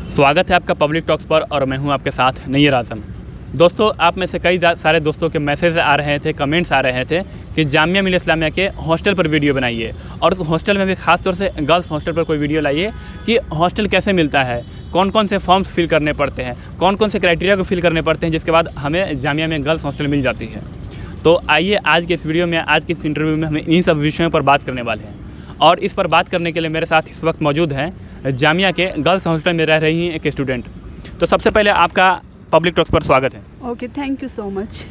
स्वागत है आपका पब्लिक टॉक्स पर और मैं हूं आपके साथ नैयर आज़म। दोस्तों, आप में से कई सारे दोस्तों के मैसेज आ रहे थे, कमेंट्स आ रहे थे कि जामिया मिल्लिया इस्लामिया के हॉस्टल पर वीडियो बनाइए और उस हॉस्टल में भी ख़ास तौर से गर्ल्स हॉस्टल पर कोई वीडियो लाइए कि हॉस्टल कैसे मिलता है, कौन कौन से फॉर्म्स फिल करने पड़ते हैं, कौन कौन से क्राइटेरिया को फिल करने पड़ते हैं, जिसके बाद हमें जामिया में गर्ल्स हॉस्टल मिल जाती है। तो आइए आज के इस वीडियो में, आज के इस इंटरव्यू में हम इन सब विषयों पर बात करने वाले हैं। और इस पर बात करने के लिए मेरे साथ इस वक्त मौजूद हैं जामिया के गर्ल्स हॉस्टल में रह रही हैं एक स्टूडेंट। तो सबसे पहले आपका पब्लिक टॉक्स पर स्वागत है। Okay, thank you so much.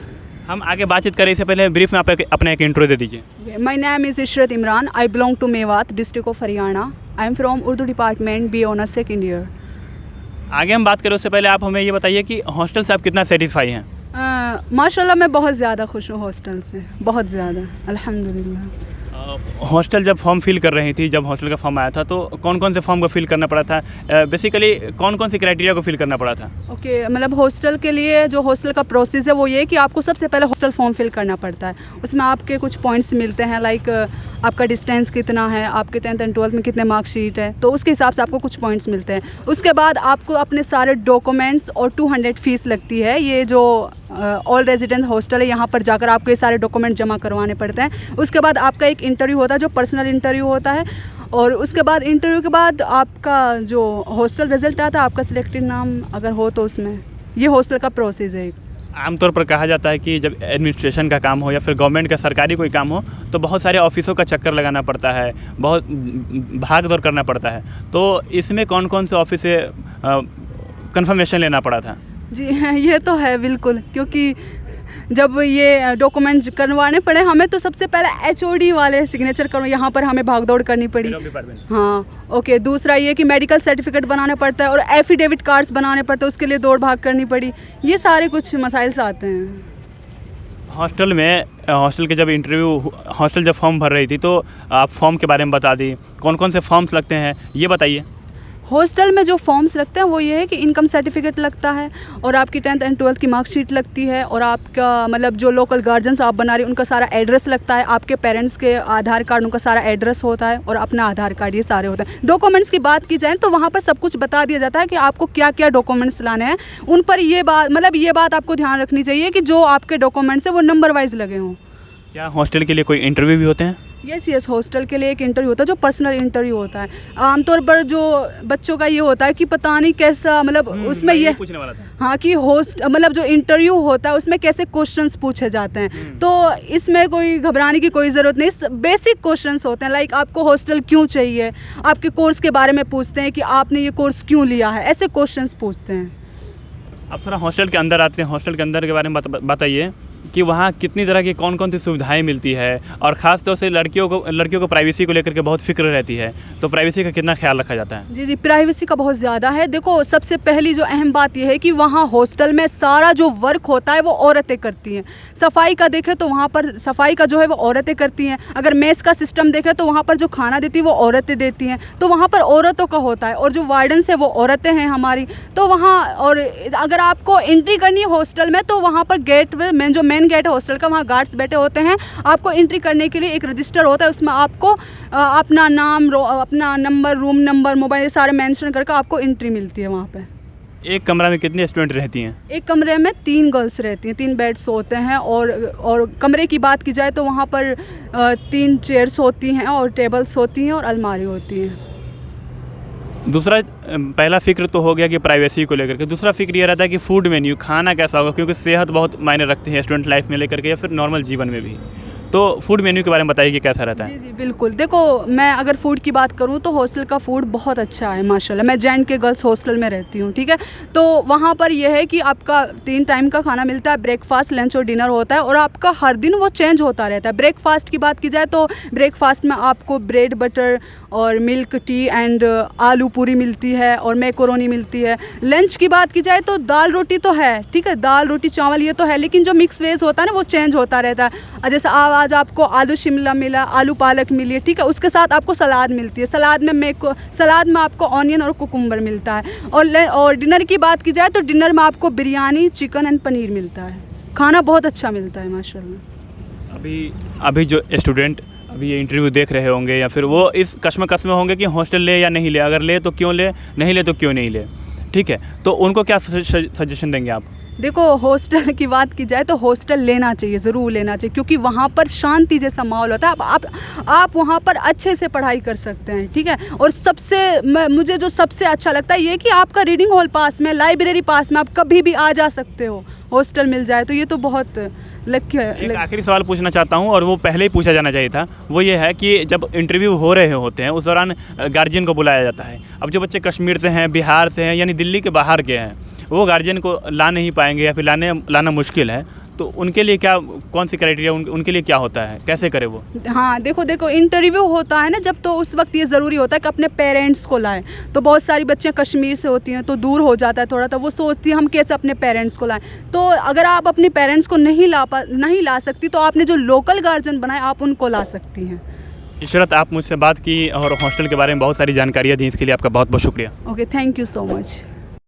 हम आगे बातचीत करें इससे पहले ब्रीफ में आप अपना एक इंट्रो दे दीजिए। My name is Ishrat Imran. I belong to Mewat, district of Haryana. I am from Urdu department, B honours second year. आगे हम बात करें उससे पहले आप हमें ये बताइए कि हॉस्टल से आप कितना सेटिस्फाई हैं? माशाल्लाह मैं बहुत ज़्यादा खुश हूँ हॉस्टल से, बहुत ज़्यादा, अल्हम्दुलिल्लाह। हॉस्टल जब फॉर्म फिल कर रही थी, जब हॉस्टल का फॉर्म आया था तो कौन कौन से फॉर्म को फिल करना पड़ा था? बेसिकली कौन कौन सी क्राइटेरिया को फिल करना पड़ा था? ओके, मतलब हॉस्टल के लिए जो हॉस्टल का प्रोसेस है वो ये है कि आपको सबसे पहले हॉस्टल फॉर्म फिल करना पड़ता है। उसमें आपके कुछ पॉइंट्स मिलते हैं, लाइक आपका डिस्टेंस कितना है, आपके 10th एंड 12th में कितने मार्कशीट है, तो उसके हिसाब से आपको कुछ पॉइंट्स मिलते हैं। उसके बाद आपको अपने सारे डॉक्यूमेंट्स और 200 फ़ीस लगती है। ये जो ऑल रेजिडेंट हॉस्टल है, यहाँ पर जाकर आपको ये सारे डॉक्यूमेंट जमा करवाने पड़ते हैं। उसके बाद आपका एक इंटरव्यू होता है जो पर्सनल इंटरव्यू होता है, और उसके बाद इंटरव्यू के बाद आपका जो हॉस्टल रिजल्ट आता है, आपका सिलेक्टेड नाम अगर हो तो उसमें ये हॉस्टल का प्रोसेस है। आमतौर पर कहा जाता है कि जब एडमिनिस्ट्रेशन का काम हो या फिर गवर्नमेंट का सरकारी कोई काम हो तो बहुत सारे ऑफिसों का चक्कर लगाना पड़ता है, बहुत भाग दौड़ करना पड़ता है। तो इसमें कौन कौन से ऑफिस से कंफर्मेशन लेना पड़ा था? जी ये तो है बिल्कुल, क्योंकि जब ये डॉक्यूमेंट करवाने पड़े हमें तो सबसे पहले HOD वाले सिग्नेचर करो, यहाँ पर हमें भागदौड़ करनी पड़ी। हाँ, ओके। दूसरा ये कि मेडिकल सर्टिफिकेट बनाना पड़ता है और एफिडेविट कार्ड्स बनाने पड़ते हैं, उसके लिए दौड़ भाग करनी पड़ी। ये सारे कुछ मसाइल से आते हैं। हॉस्टल के जब हॉस्टल जब फॉर्म भर रही थी तो आप फॉर्म के बारे में बता दी, कौन कौन से फॉर्म्स लगते हैं ये बताइए। हॉस्टल में जो फॉर्म्स लगते हैं वो ये है कि इनकम सर्टिफिकेट लगता है और आपकी 10th एंड 12th की मार्कशीट लगती है, और आपका मतलब जो लोकल गार्जियंस आप बना रहे हैं उनका सारा एड्रेस लगता है, आपके पेरेंट्स के आधार कार्ड, उनका सारा एड्रेस होता है और अपना आधार कार्ड, ये सारे होते हैं। डॉक्यूमेंट्स की बात की जाए तो वहाँ पर सब कुछ बता दिया जाता है कि आपको क्या क्या डॉक्यूमेंट्स लाने हैं। उन पर ये बात आपको ध्यान रखनी चाहिए कि जो आपके डॉक्यूमेंट्स हैं वो नंबर वाइज लगे हों। क्या हॉस्टल के लिए कोई इंटरव्यू भी होते हैं? यस, हॉस्टल के लिए एक इंटरव्यू होता है जो पर्सनल इंटरव्यू होता है। आमतौर पर जो बच्चों का ये होता है कि पता नहीं कैसा, मतलब उसमें ये पूछने वाला था। हाँ, कि जो इंटरव्यू होता है उसमें कैसे क्वेश्चंस पूछे जाते हैं। तो इसमें कोई घबराने की कोई ज़रूरत नहीं। बेसिक क्वेश्चंस होते हैं, लाइक आपको हॉस्टल क्यों चाहिए, आपके कोर्स के बारे में पूछते हैं कि आपने ये कोर्स क्यों लिया है, ऐसे क्वेश्चंस पूछते हैं। अब थोड़ा हॉस्टल के अंदर आते हैं। हॉस्टल के अंदर के बारे में बताइए कि वहाँ कितनी तरह की कौन कौन सी सुविधाएं मिलती है, और ख़ास तौर से लड़कियों को प्राइवेसी को लेकर के बहुत फिक्र रहती है, तो प्राइवेसी का कितना ख्याल रखा जाता है? जी, प्राइवेसी का बहुत ज़्यादा है। देखो, सबसे पहली जो अहम बात यह है कि वहाँ हॉस्टल में सारा जो वर्क होता है वो औरतें करती हैं। सफाई का देखें तो वहाँ पर सफाई का जो है वो औरतें करती हैं। अगर मेस का सिस्टम देखें तो वहाँ पर जो खाना देती है वो औरतें देती हैं, तो वहाँ पर औरतों का होता है। और जो वार्डन्स है वो औरतें हैं हमारी, तो वहाँ, और अगर आपको एंट्री करनी है हॉस्टल में तो वहाँ पर गेट में जो मेन गेट है हॉस्टल का, वहाँ गार्ड्स बैठे होते हैं। आपको एंट्री करने के लिए एक रजिस्टर होता है, उसमें आपको अपना नाम, अपना नंबर, रूम नंबर, मोबाइल, ये सारे मेंशन करके आपको एंट्री मिलती है वहाँ पे। एक कमरा में कितने स्टूडेंट रहती हैं? एक कमरे में 3 गर्ल्स रहती हैं, 3 बेड्स होते हैं। और कमरे की बात की जाए तो वहाँ पर 3 चेयर्स होती हैं और टेबल्स होती हैं और अलमारी होती हैं। दूसरा, पहला फ़िक्र तो हो गया कि प्राइवेसी को लेकर के। दूसरा फ़िक्र ये रहता है कि फ़ूड मेन्यू, खाना कैसा होगा, क्योंकि सेहत बहुत मायने रखती है स्टूडेंट लाइफ में लेकर के या फिर नॉर्मल जीवन में भी। तो फूड मेन्यू के बारे में बताइए कि कैसा रहता है? जी बिल्कुल। देखो, मैं अगर फ़ूड की बात करूँ तो हॉस्टल का फ़ूड बहुत अच्छा है माशाल्लाह। मैं J&K गर्ल्स हॉस्टल में रहती हूँ, ठीक है। तो वहाँ पर यह है कि आपका 3 टाइम का खाना मिलता है, ब्रेकफास्ट, लंच और डिनर होता है, और आपका हर दिन वो चेंज होता रहता है। ब्रेकफास्ट की बात की जाए तो ब्रेकफास्ट में आपको ब्रेड बटर और मिल्क टी एंड आलू पूरी मिलती है और मैकरोनी मिलती है। लंच की बात की जाए तो दाल रोटी तो है, ठीक है, दाल रोटी चावल ये तो है, लेकिन जो मिक्स वेज होता है ना वो चेंज होता रहता है। जैसे आज आपको आलू शिमला मिला, आलू पालक मिली है, ठीक है, उसके साथ आपको सलाद मिलती है। सलाद में आपको ऑनियन और कुकुम्बर मिलता है। और डिनर की बात की जाए तो डिनर में आपको बिरयानी, चिकन एंड पनीर मिलता है। खाना बहुत अच्छा मिलता है माशाल्लाह। अभी जो स्टूडेंट अभी ये इंटरव्यू देख रहे होंगे या फिर वो इस कश्मकश में होंगे कि हॉस्टल ले या नहीं ले, अगर ले तो क्यों ले, नहीं ले तो क्यों नहीं ले। ठीक है, तो उनको क्या सजेशन देंगे आप? देखो, हॉस्टल की बात की जाए तो हॉस्टल लेना चाहिए, ज़रूर लेना चाहिए, क्योंकि वहाँ पर शांति जैसा माहौल होता है। आप वहाँ पर अच्छे से पढ़ाई कर सकते हैं, ठीक है। और मुझे जो सबसे अच्छा लगता है ये कि आपका रीडिंग हॉल पास में, लाइब्रेरी पास में, आप कभी भी आ जा सकते हो। हॉस्टल मिल जाए तो ये तो बहुत लकी है। एक आखिरी सवाल पूछना चाहता हूँ, और वो पहले ही पूछा जाना चाहिए था। वो ये है कि जब इंटरव्यू हो रहे होते हैं उस दौरान गार्जियन को बुलाया जाता है। अब जो बच्चे कश्मीर से हैं, बिहार से हैं, यानी दिल्ली के बाहर के हैं, वो गार्जियन को ला नहीं पाएंगे या फिर लाना मुश्किल है, तो उनके लिए क्या, कौन सी क्राइटेरिया उनके लिए क्या होता है, कैसे करे वो? हाँ, देखो इंटरव्यू होता है ना जब, तो उस वक्त ये ज़रूरी होता है कि अपने पेरेंट्स को लाएं। तो बहुत सारी बच्चियाँ कश्मीर से होती हैं तो दूर हो जाता है थोड़ा, तो वो सोचती है हम कैसे अपने पेरेंट्स को लाएं। तो अगर आप अपने पेरेंट्स को नहीं ला सकती तो आपने जो लोकल गार्जियन बनाए आप उनको ला सकती हैं। इशरत, आप मुझसे बात की और हॉस्टल के बारे में बहुत सारी जानकारियाँ दी, इसके लिए आपका बहुत बहुत शुक्रिया। Okay, thank you so much.